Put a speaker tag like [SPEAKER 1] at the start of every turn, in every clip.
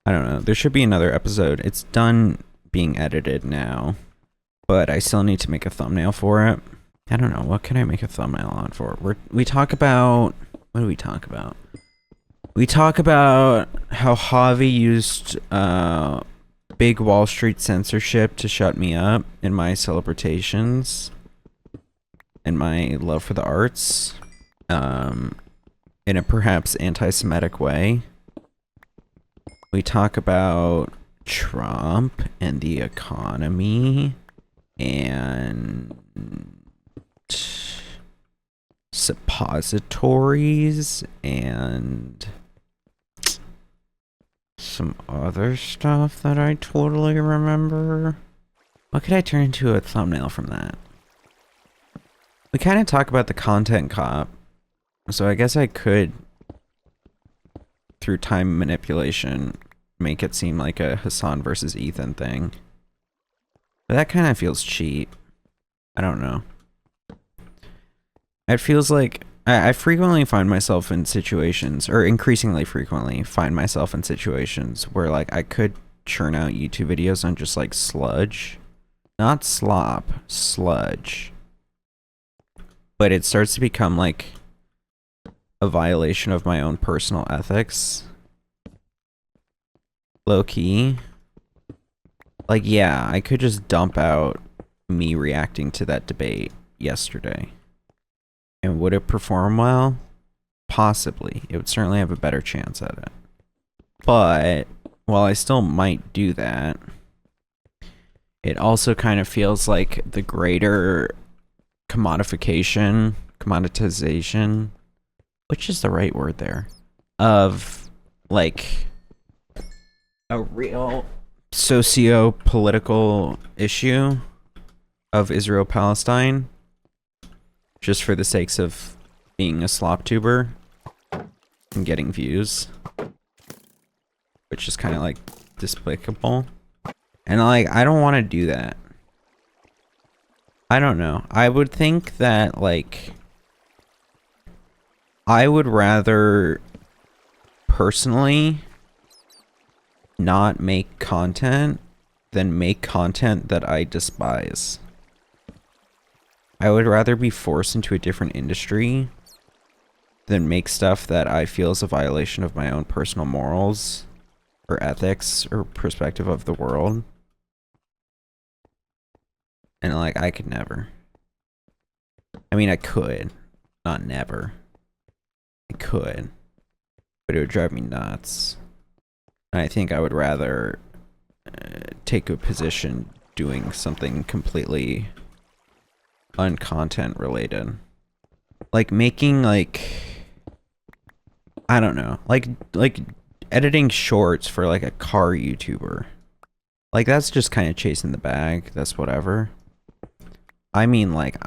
[SPEAKER 1] I don't know. There should be another episode. It's done being edited now, but I still need to make a thumbnail for it. I don't know. What can I make a thumbnail on for? We talk about... What do we talk about? We talk about how Javi used big Wall Street censorship to shut me up in my celebrations and my love for the arts in a perhaps anti-Semitic way. We talk about Trump and the economy and suppositories and some other stuff that I totally remember. What could I turn into a thumbnail from that? We kind of talk about the content cop, so I guess I could, through time manipulation, make it seem like a Hassan versus Ethan thing. But that kind of feels cheap. I don't know. It feels like I frequently find myself in situations, or increasingly frequently find myself in situations where like I could churn out YouTube videos on just like sludge. Not slop, sludge. But it starts to become like a violation of my own personal ethics. Low key. Like, yeah, I could just dump out me reacting to that debate yesterday. And would it perform well? Possibly. It would certainly have a better chance at it. But while I still might do that, it also kind of feels like the greater commoditization, which is the right word there, of like a real socio-political issue of Israel-Palestine, just for the sakes of being a slop tuber and getting views, which is kind of like despicable. And like, I don't want to do that. I don't know. I would think that like I would rather personally not make content than make content that I despise. I would rather be forced into a different industry than make stuff that I feel is a violation of my own personal morals or ethics or perspective of the world. And like, I could never. I mean, I could. Not never. I could. But it would drive me nuts. And I think I would rather take a position doing something completely uncontent related. Like making like, I don't know, like editing shorts for like a car YouTuber. Like that's just kind of chasing the bag. That's whatever. I mean, like,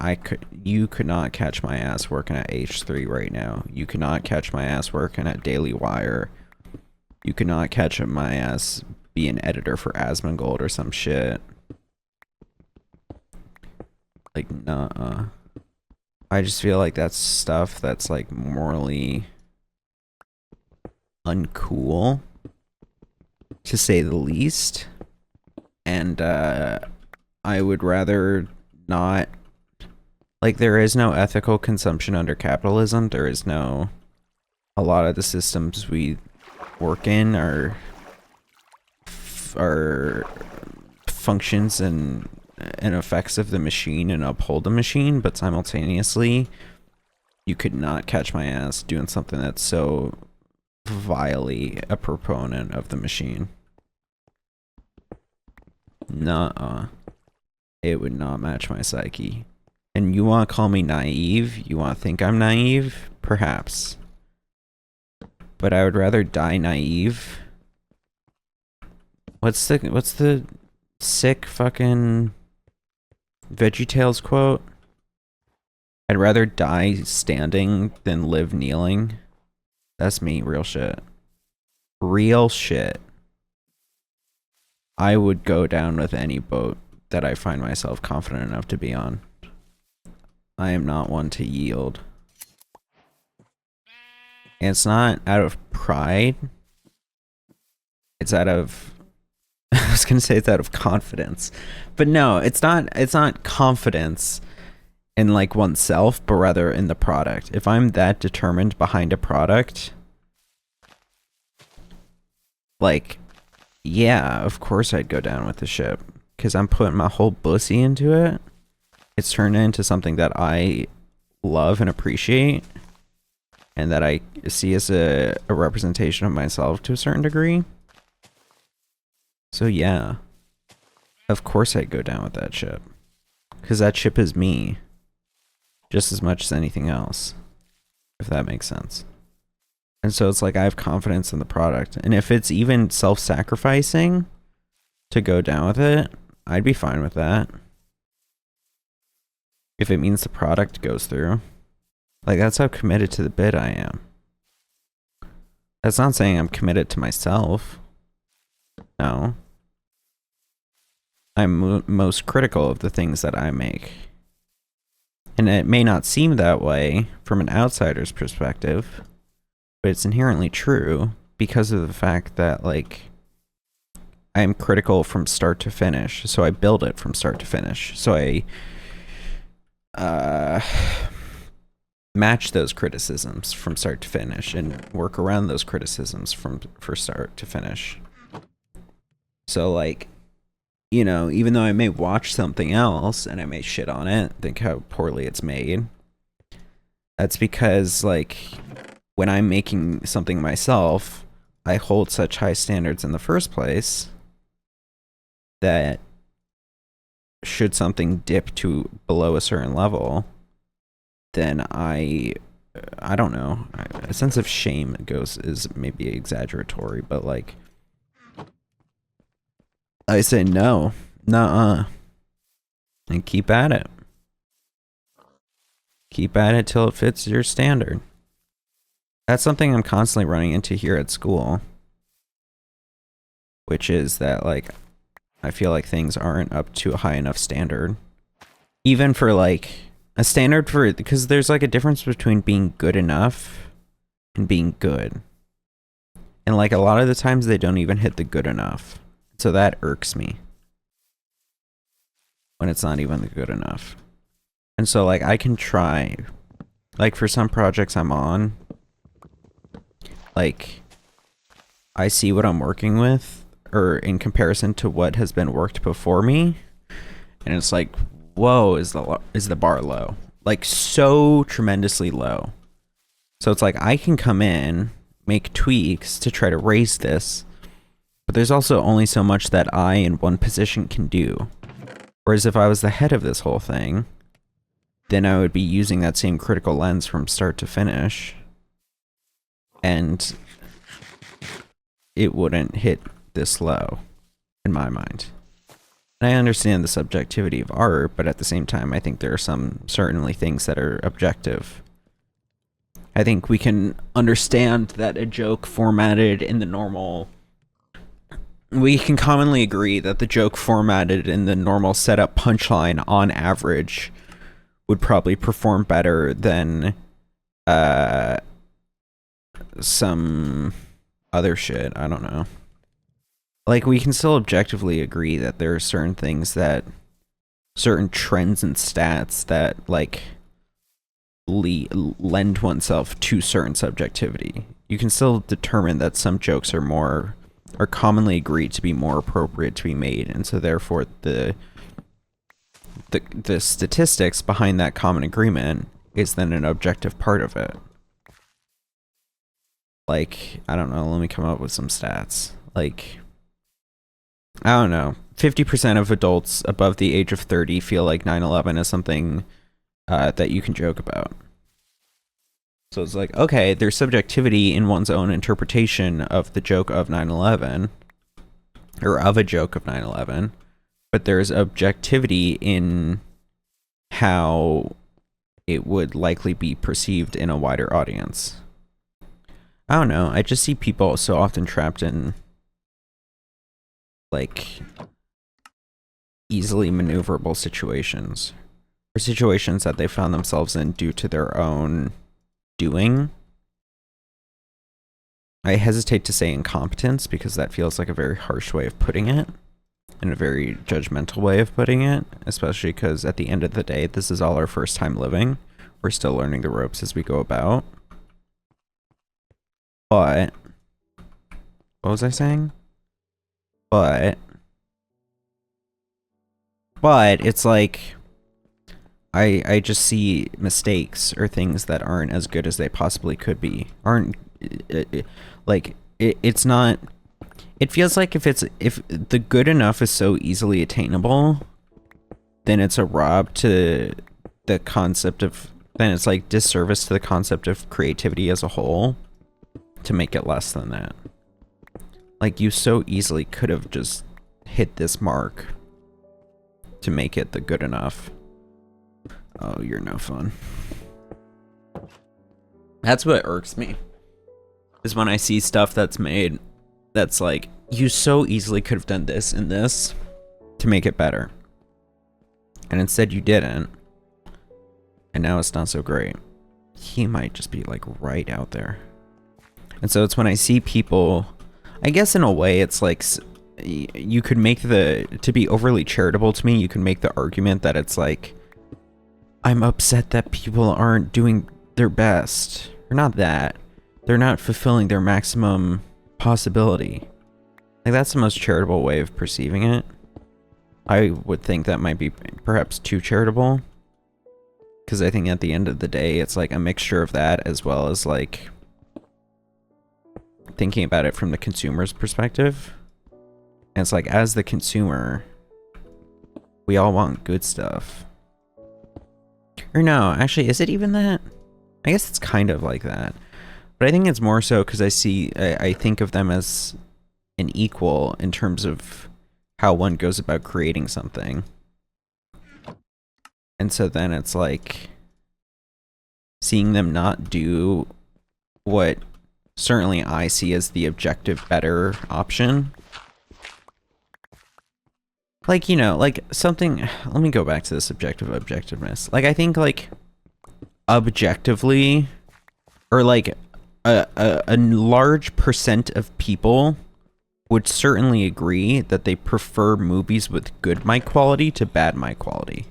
[SPEAKER 1] you could not catch my ass working at H3 right now. You could not catch my ass working at Daily Wire. You could not catch my ass be an editor for Asmongold or some shit. Like, nuh-uh. I just feel like that's stuff that's, like, morally uncool, to say the least. And, I would rather not, like, there is no ethical consumption under capitalism. There is no, a lot of the systems we work in are functions and effects of the machine and uphold the machine, but simultaneously you could not catch my ass doing something that's so vilely a proponent of the machine. Nuh-uh. It would not match my psyche. And you want to call me naive? You want to think I'm naive? Perhaps. But I would rather die naive. What's the sick fucking VeggieTales quote? I'd rather die standing than live kneeling. That's me, real shit. Real shit. I would go down with any boat that I find myself confident enough to be on. I am not one to yield. And it's not out of pride. it's out of I was gonna say it's out of confidence, but no, it's not. It's not confidence in like oneself, but rather in the product. If I'm that determined behind a product, like, yeah, of course I'd go down with the ship because I'm putting my whole bussy into it. It's turned into something that I love and appreciate, and that I see as a representation of myself to a certain degree. So yeah, of course I'd go down with that ship because that ship is me just as much as anything else, if that makes sense. And so it's like I have confidence in the product, and if it's even self-sacrificing to go down with it, I'd be fine with that. If it means the product goes through. Like, that's how committed to the bid I am. That's not saying I'm committed to myself. No. I'm most critical of the things that I make. And it may not seem that way from an outsider's perspective, but it's inherently true because of the fact that, like, I am critical from start to finish. So I build it from start to finish. So I match those criticisms from start to finish and work around those criticisms from start to finish. So, like, you know, even though I may watch something else and I may shit on it, think how poorly it's made, that's because, like, when I'm making something myself, I hold such high standards in the first place that should something dip to below a certain level, then I don't know, a sense of shame is maybe exaggeratory, but like I say no, nuh-uh, and keep at it. Keep at it till it fits your standard. That's something I'm constantly running into here at school, which is that, like, I feel like things aren't up to a high enough standard. Even for, like, a standard for, because there's, like, a difference between being good enough and being good. And, like, a lot of the times they don't even hit the good enough. So that irks me. When it's not even good enough. And so, like, I can try. Like, for some projects I'm on, like, I see what I'm working with, or in comparison to what has been worked before me, and it's like, whoa, is the bar low? Like, so tremendously low. So it's like, I can come in, make tweaks to try to raise this, but there's also only so much that I in one position can do. Whereas if I was the head of this whole thing, then I would be using that same critical lens from start to finish, and it wouldn't hit this low, in my mind. And I understand the subjectivity of art, but at the same time, I think there are certainly things that are objective. I think we can understand that a joke formatted in the normal... We can commonly agree that the joke formatted in the normal setup punchline, on average, would probably perform better than some other shit. I don't know. Like, we can still objectively agree that there are certain things that, certain trends and stats that, like, lend oneself to certain subjectivity. You can still determine that some jokes are commonly agreed to be more appropriate to be made, and so therefore the statistics behind that common agreement is then an objective part of it. Like, I don't know, let me come up with some stats. Like, I don't know, 50% of adults above the age of 30 feel like 9/11 is something that you can joke about. So it's like, okay, there's subjectivity in one's own interpretation of the joke of 9/11, or of a joke of 9/11, but there's objectivity in how it would likely be perceived in a wider audience. I don't know, I just see people so often trapped in, like, easily maneuverable situations, or situations that they found themselves in due to their own doing. I hesitate to say incompetence because that feels like a very harsh way of putting it and a very judgmental way of putting it, especially because at the end of the day, this is all our first time living. We're still learning the ropes as we go about. But what was I saying? But it's like I just see mistakes or things that aren't as good as they possibly could be. It's not. It feels like if the good enough is so easily attainable, then it's a rob to the concept of. Then it's like disservice to the concept of creativity as a whole to make it less than that. Like, you so easily could have just hit this mark to make it the good enough. Oh, you're no fun. That's what irks me. Is when I see stuff that's made that's like, you so easily could have done this and this to make it better. And instead you didn't. And now it's not so great. He might just be like right out there. And so it's when I see people, I guess in a way it's like, you could make to be overly charitable to me, you can make the argument that it's like, I'm upset that people aren't doing their best. Or not that. They're not fulfilling their maximum possibility. Like, that's the most charitable way of perceiving it. I would think that might be perhaps too charitable. Because I think at the end of the day, it's like a mixture of that as well as like thinking about it from the consumer's perspective. And it's like, as the consumer, we all want good stuff. Or no, actually, is it even that? I guess it's kind of like that. But I think it's more so because I think of them as an equal in terms of how one goes about creating something. And so then it's like seeing them not do what certainly I see as the objective better option. Like, you know, like something, let me go back to the subjective objectiveness. Like, I think like objectively, or like a large percent of people would certainly agree that they prefer movies with good mic quality to bad mic quality.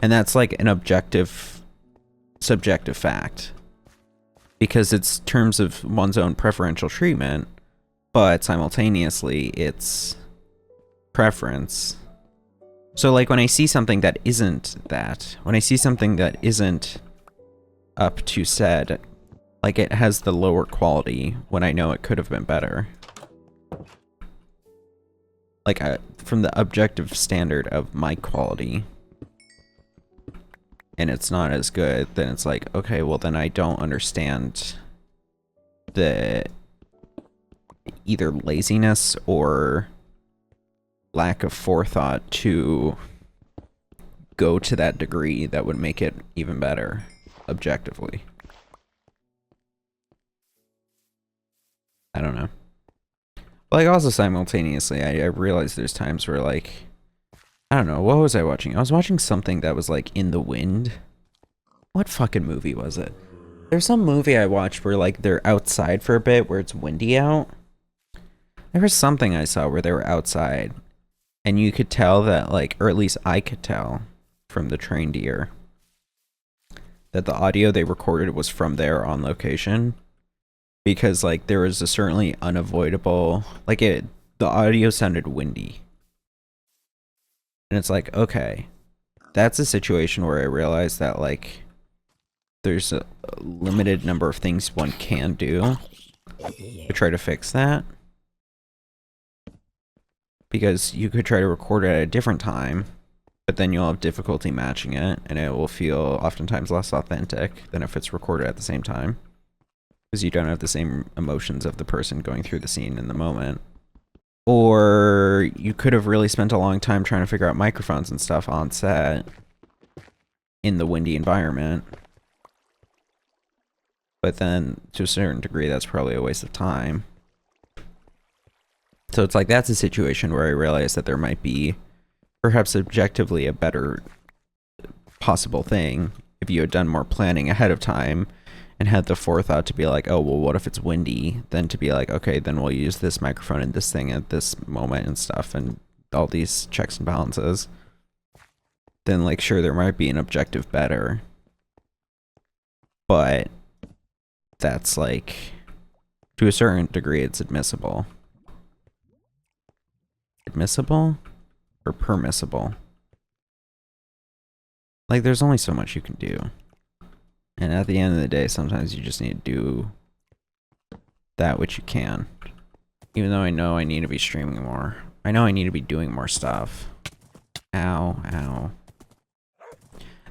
[SPEAKER 1] And that's like an objective, subjective fact. Because it's terms of one's own preferential treatment, but simultaneously it's preference. So like when I see something that isn't that, when I see something that isn't up to said, like it has the lower quality when I know it could have been better. Like from the objective standard of my quality, and it's not as good, then it's like, okay, well then I don't understand the either laziness or lack of forethought to go to that degree that would make it even better, objectively. I don't know. Like, also simultaneously, I realize there's times where, like, I don't know, what was I watching? I was watching something that was, like, in the wind. What fucking movie was it? There's some movie I watched where, like, they're outside for a bit, where it's windy out. There was something I saw where they were outside, and you could tell that, like, or at least I could tell from the trained ear, that the audio they recorded was from there on location. Because, like, there was a certainly unavoidable, like, the audio sounded windy. And it's like, okay, that's a situation where I realized that, like, there's a limited number of things one can do to try to fix that. Because you could try to record it at a different time, but then you'll have difficulty matching it, and it will feel oftentimes less authentic than if it's recorded at the same time. Because you don't have the same emotions of the person going through the scene in the moment. Or you could have really spent a long time trying to figure out microphones and stuff on set in the windy environment. But then, to a certain degree, that's probably a waste of time. So it's like, that's a situation where I realized that there might be perhaps objectively a better possible thing if you had done more planning ahead of time and had the forethought to be like, oh, well, what if it's windy? Then to be like, okay, then we'll use this microphone and this thing at this moment and stuff, and all these checks and balances. Then, like, sure, there might be an objective better, but that's, like, to a certain degree, it's admissible. Admissible or permissible? Like, there's only so much you can do. And at the end of the day, sometimes you just need to do that which you can. Even though I know I need to be streaming more. I know I need to be doing more stuff. Ow, ow.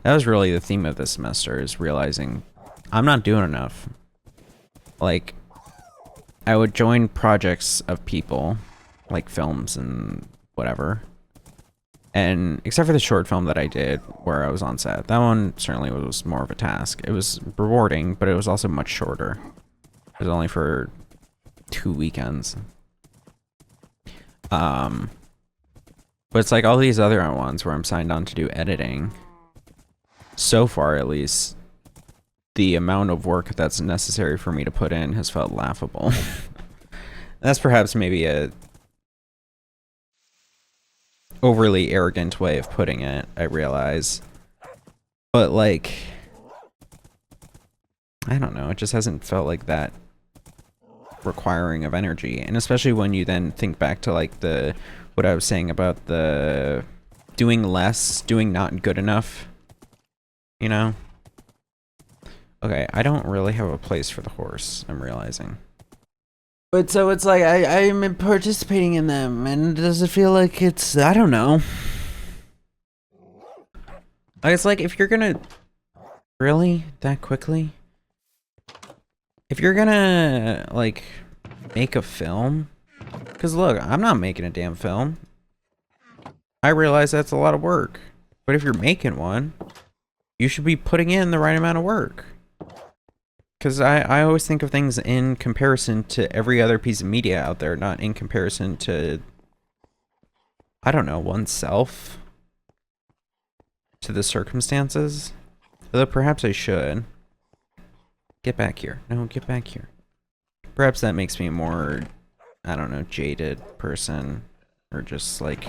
[SPEAKER 1] That was really the theme of this semester, is realizing I'm not doing enough. Like, I would join projects of people, like films and whatever. And except for the short film that I did where I was on set, that one certainly was more of a task. It was rewarding, but it was also much shorter. It was only for 2 weekends. But it's like all these other ones where I'm signed on to do editing. So far, at least, the amount of work that's necessary for me to put in has felt laughable. That's perhaps maybe a overly arrogant way of putting it, I realize. But, like, I don't know, it just hasn't felt like that requiring of energy. And especially when you then think back to, like, what I was saying about the doing less, doing not good enough, you know? Okay, I don't really have a place for the horse, I'm realizing. But so it's like, I'm participating in them, and does it feel like it's, I don't know. It's like, if you're gonna, really, that quickly? If you're gonna, like, make a film, because look, I'm not making a damn film. I realize that's a lot of work, but if you're making one, you should be putting in the right amount of work. Because I always think of things in comparison to every other piece of media out there, not in comparison to, I don't know, oneself, to the circumstances. Although perhaps I should. Get back here. No, get back here. Perhaps that makes me a more, I don't know, jaded person, or just like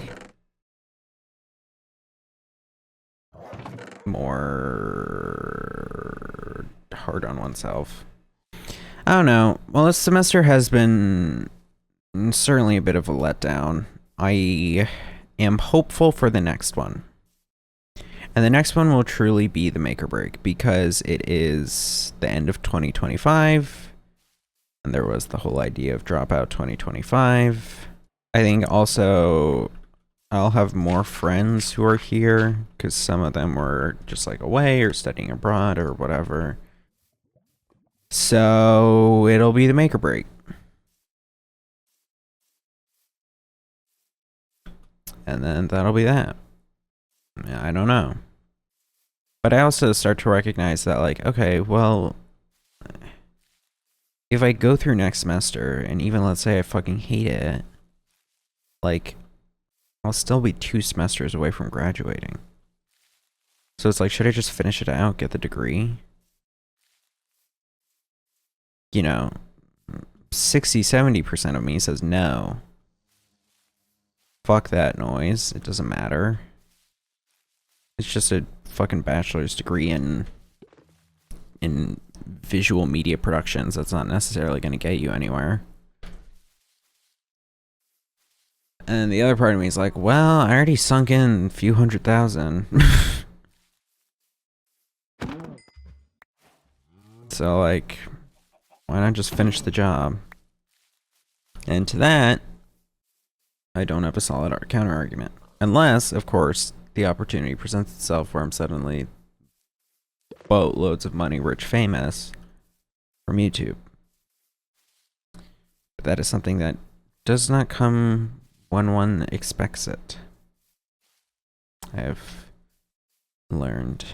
[SPEAKER 1] more hard on oneself. I don't know. Well, this semester has been certainly a bit of a letdown. I am hopeful for the next one. And the next one will truly be the make or break, because it is the end of 2025. And there was the whole idea of dropout 2025. I think also I'll have more friends who are here, because some of them were just like away or studying abroad or whatever. So it'll be the make or break. And then that'll be that. I don't know. But I also start to recognize that, like, okay, well, if I go through next semester, and even let's say I fucking hate it, like, I'll still be 2 semesters away from graduating. So it's like, should I just finish it out, get the degree? You know, 60-70% of me says no. Fuck that noise. It doesn't matter. It's just a fucking bachelor's degree in visual media productions. That's not necessarily going to get you anywhere. And the other part of me is like, well, I already sunk in a few $100,000. So, like, why not just finish the job? And to that, I don't have a solid counter argument. Unless, of course, the opportunity presents itself where I'm suddenly boatloads of money, rich, famous from YouTube. But that is something that does not come when one expects it. I have learned.